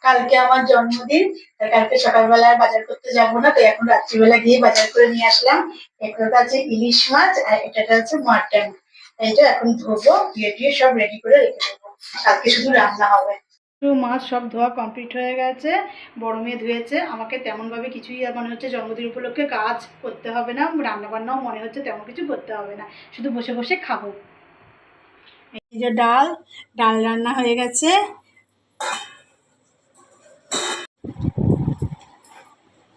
কালকে আমার জন্মদিন। তাই কালকে সকালবেলা আর বাজার করতে যাবো না, তাই এখন রাত্রিবেলা গিয়ে বাজার করে নিয়ে আসলাম। একটা আছে ইলিশ মাছ আর এটা হচ্ছে মাটন। এইটা এখন ধোবো, ধুয়ে টুয়ে সব রেডি করে রেখে দেবো। কালকে শুধু রান্না হবে। মাছ সব ধোয়া কমপ্লিট হয়ে গেছে। বড় মেয়ে ধুয়েছে। আমাকে তেমন ভাবে কিছুই আর মনে হচ্ছে জন্মদিন উপলক্ষে কাজ করতে হবে না, রান্না বান্নাও মনে হচ্ছে তেমন কিছু করতে হবে না, শুধু বসে বসে খাবো। এই যে ডাল, ডাল রান্না হয়ে গেছে।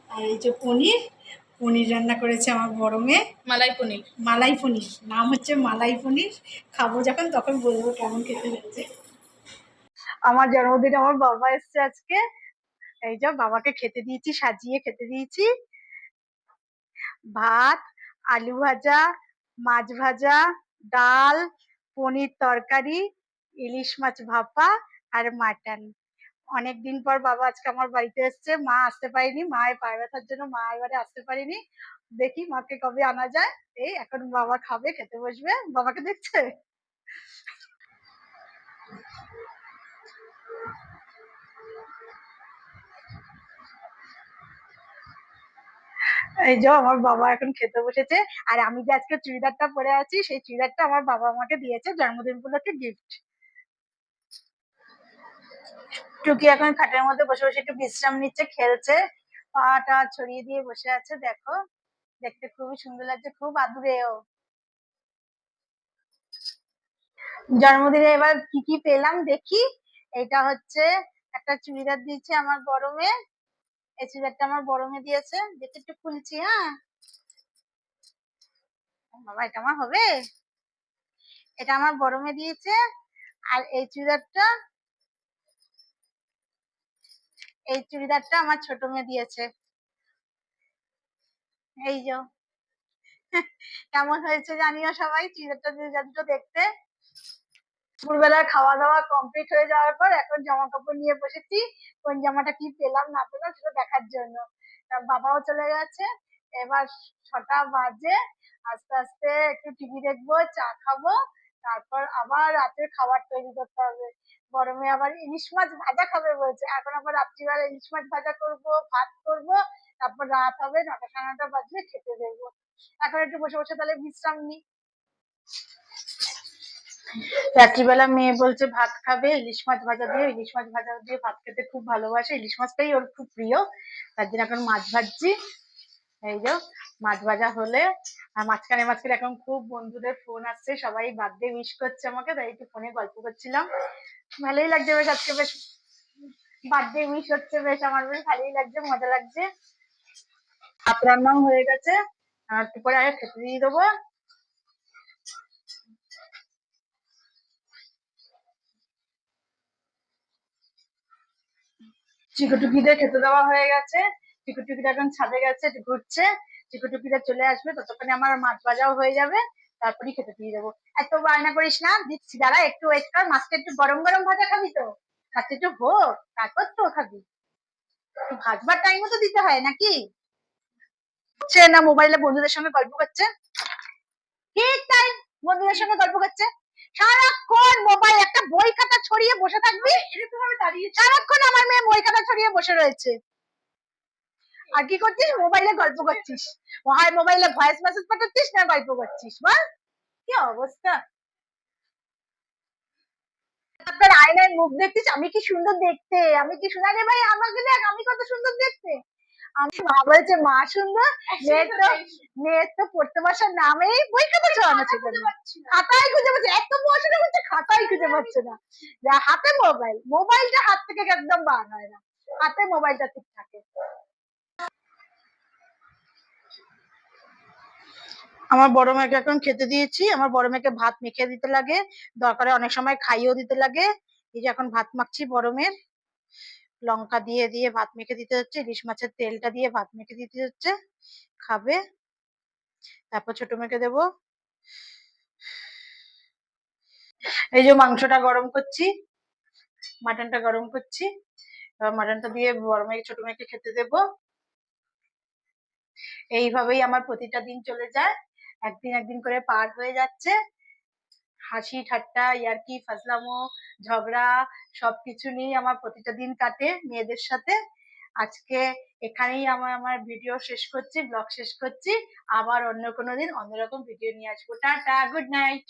আর এই যে পনির, পনির রান্না করেছে আমার বড় মেয়ে। মালাই পনির। মালাই পনির, নাম হচ্ছে মালাই পনির। খাবো যখন তখন বলবো কেমন খেতে হয়েছে। আমার জন্মদিনে আমার বাবা এসছে আজকে। এই যে বাবাকে খেতে দিয়েছি, সাজিয়ে খেতে দিয়েছি। ভাত, আলু ভাজা, মাছ ভাজা, ডাল, পনির তরকারি, ইলিশ মাছ ভাপা আর মাটন। অনেকদিন পর বাবা আজকে আমার বাড়িতে এসছে। মা আসতে পারিনি, মায়ের পায়ে ব্যথার জন্য মা এবারে আসতে পারিনি। দেখি মাকে কবে আনা যায়। এই এখন বাবা খাবে, খেতে বসবে। বাবাকে দেখছে। এই যে আমার বাবা এখন খেতে বসেছে। আর আমি যে আজকে চুড়িদারটা পরে আছি, সেই চুড়িদারটা আমার বাবা আমাকে দিয়েছে জন্মদিন উপলক্ষে গিফট। টুকি এখন খাটের মধ্যে বসে বসে একটু বিশ্রাম নিচ্ছে, খেলছে, পাটা ছড়িয়ে দিয়ে বসে আছে। দেখো, দেখতে খুবই সুন্দর লাগছে, খুব আদুরেও। জন্মদিনে এবার কি কি পেলাম দেখি। এটা হচ্ছে একটা চুড়িদার দিয়েছে আমার বড় মেয়ে। এই চুড়িদারটা আমার বড় মেয়ে দিয়েছে। দেখে একটু খুলছি। হ্যাঁ বাবা, এটা আমার হবে। এটা আমার বড় মেয়ে দিয়েছে। আর এই চুড়িদারটা আমার ছোট মেয়ে দিয়েছে। এই যে কেমন হয়েছে জানিও সবাই চুড়িদারটা দেখতে। দুপুরবেলা খাওয়া দাওয়া কমপ্লিট হয়ে যাওয়ার পর এখন জামা কাপড় নিয়ে বসেছি, কোন জামাটা কি পেলাম না পেলাম সেটা দেখার জন্য। বাবাও চলে গেছে। এবার 6টা বাজে। আস্তে আস্তে একটু টিভি দেখবো, চা খাবো, তারপর আবার রাতের খাবার তৈরি করতে হবে। বড় মেয়ে আবার ইলিশ মাছ ভাজা খাবে বলছে। এখন আবার রাত্রিবেলা ইলিশ মাছ ভাজা করবো, ভাত করবো, তারপর রাত হবে 9টা সাড়ে 9টা বাজলে খেতে দেবো। এখন একটু বসে বসে তাহলে বিশ্রাম নিই। রাত্রিবেলা মেয়ে বলছে ভাত খাবে ইলিশ মাছ ভাজা দিয়ে। ইলিশ মাছ ভাজা দিয়ে ভাত খেতে খুব ভালোবাসে, ইলিশ মাছটাই ওর খুব প্রিয়। তার জন্য এখন মাছ ভাজছি। এই যে মাছ ভাজা হলে, আর মাঝখানে মাঝখানে এখন খুব বন্ধুদের ফোন আসছে, সবাই বার্থডে উইশ করছে আমাকে, তাই একটু ফোনে গল্প করছিলাম। ভালোই লাগছে বেশ, আজকে বেশ বার্থডে উইশ হচ্ছে, বেশ আমার বেশ ভালোই লাগছে, মজা লাগছে। ভাত রান্নাও হয়ে গেছে, আর একটু পরে আগে খেতে দিয়ে দেবো। চিকুটুকিদের খেতে দেওয়া হয়ে গেছে। চিকুটুকিরা এখন ছাদে গেছে, ঘুরছে। চিকুটুকিরা চলে আসবে, ততক্ষণে আমার মাছ ভাজাও হয়ে যাবে, তারপরেই খেতে দিয়ে দেবো। এত বায়না করিস না, দিচ্ছি দাঁড়া, একটু ওয়েট কর। মাছটা একটু গরম গরম ভাজা খাবি তো, মাছটা একটু হোক তারপর তো খাবি। ভাজবার টাইমও তো দিতে হয় নাকি। হচ্ছে না, মোবাইলে বন্ধুদের সঙ্গে গল্প করছে। ঠিক টাইম, বন্ধুদের সঙ্গে গল্প করছে। সারাক্ষণ মোবাইল, একটা বই খাতা ছড়িয়ে বসে থাকবি এরকম ভাবে দাঁড়িয়ে। সারাক্ষণ আমার মেয়ে বই খাতা ছড়িয়ে বসে রয়েছে। আর কি করছিস? মোবাইলে গল্প করছিস। হয় মোবাইলে ভয়েস মেসেজ পাঠাচ্ছিস, না গল্প করছিস। বল কি অবস্থা। আপনার আয়নায় মুখ দেখছিস, আমি কি সুন্দর দেখতে, আমি কি সুন্দর। আরে ভাই আমাকে দেখ, আমি কত সুন্দর দেখতে। আমি বলেছে মা সুন্দর, মেয়ের তো পড়তে বসার নামেই বই খাতা ছড়ানো ছিল, খাতাই খুঁজে পাচ্ছে। এত পড়াশোনা করছে, খাতাই খুঁজে পাচ্ছে না। হাতে মোবাইল, মোবাইলটা হাত থেকে একদম বার হয় না, হাতে মোবাইলটা ঠিক থাকে। আমার বড় মেয়েকে এখন খেতে দিয়েছি। আমার বড় মেয়েকে ভাত মেখে দিতে লাগে, দরকারে অনেক সময় খাইয়েও দিতে লাগে। এই যে এখন ভাত মাখছি বড় মেয়ের, লঙ্কা দিয়ে দিয়ে ভাত মেখে দিতে হচ্ছে, ইলিশ মাছের তেলটা দিয়ে ভাত মেখে দিতে হচ্ছে, খাবে। তারপর ছোট মেয়েকে দেবো। এই যে মাংসটা গরম করছি, মাটনটা গরম করছি, এবার মাটনটা দিয়ে বড় মেয়ে ছোট মেয়েকে খেতে দেবো। এইভাবেই আমার প্রতিটা দিন চলে যায়, একদিন একদিন করে পার হয়ে যাচ্ছে। হাসি ঠাট্টা ইয়ার্কি ফাজলামো ঝগড়া সবকিছু নিয়ে আমার প্রতিটা দিন কাটে মেয়েদের সাথে। আজকে এখানেই আমার আমার ভিডিও শেষ করছি, ব্লগ শেষ করছি। আবার অন্য কোনো দিন অন্যরকম ভিডিও নিয়ে আসবো। Tata, good night.